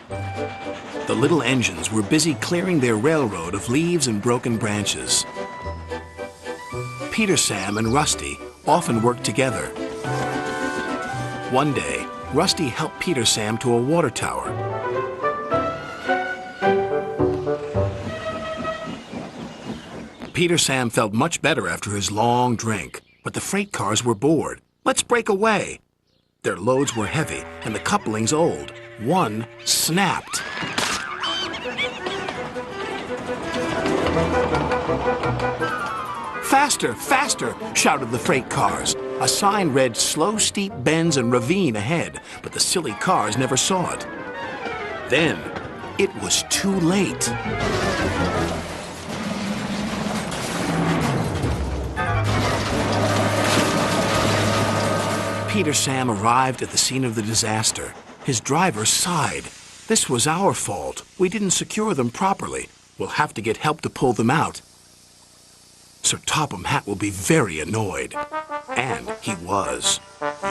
The little engines were busy clearing their railroad of leaves and broken branches. Peter, Sam, and Rusty often worked together. One day, Rusty helped Peter Sam to a water tower. Peter Sam felt much better after his long drink, but the freight cars were bored. Let's break away. Their loads were heavy and the couplings old. One snapped. Faster, faster, shouted the freight cars. A sign read slow, steep bends and ravine ahead, but the silly cars never saw it. Then, it was too late. Peter Sam arrived at the scene of the disaster. His driver sighed. This was our fault. We didn't secure them properly. We'll have to get help to pull them out. Sir Topham Hatt will be very annoyed. And he was.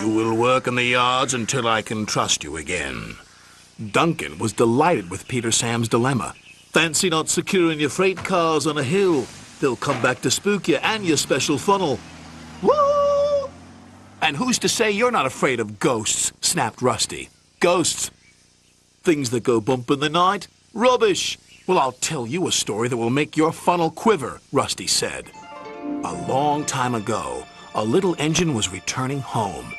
You will work in the yards until I can trust you again. Duncan was delighted with Peter Sam's dilemma. Fancy not securing your freight cars on a hill. They'll come back to spook you and your special funnel. Woo! And who's to say you're not afraid of ghosts? Snapped Rusty. Ghosts? Things that go bump in the night? Rubbish! Well, I'll tell you a story that will make your funnel quiver, Rusty said. A long time ago, a little engine was returning home.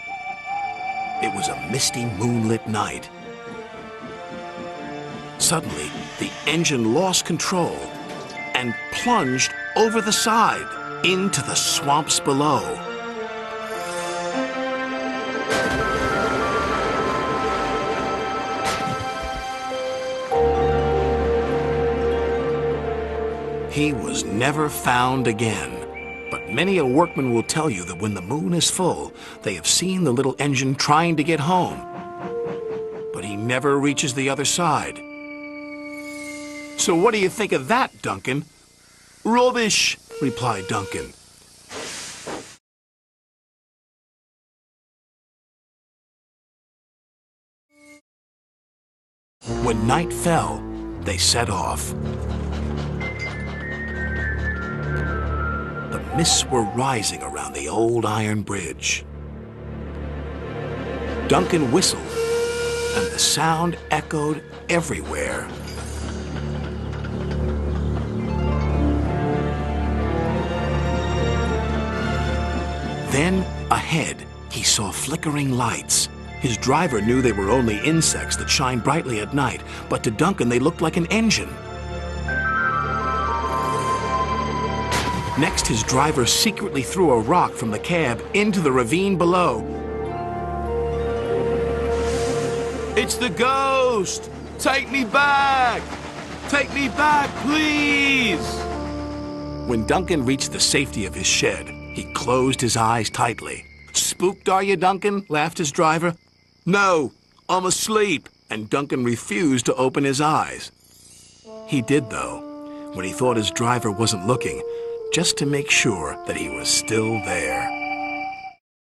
It was a misty, moonlit night. Suddenly, the engine lost control and plunged over the side into the swamps below. He was never found again. But many a workman will tell you that when the moon is full, they have seen the little engine trying to get home. But he never reaches the other side. So what do you think of that, Duncan? Rubbish, replied Duncan. When night fell, they set off. The mists were rising around the old iron bridge. Duncan whistled, and the sound echoed everywhere. Then, ahead, he saw flickering lights. His driver knew they were only insects that shine brightly at night, but to Duncan they looked like an engine. Next, his driver secretly threw a rock from the cab into the ravine below. It's the ghost! Take me back! Take me back, please! When Duncan reached the safety of his shed, he closed his eyes tightly. Spooked, are you, Duncan? Laughed his driver. No, I'm asleep. And Duncan refused to open his eyes. He did, though, when he thought his driver wasn't looking, just to make sure that he was still there.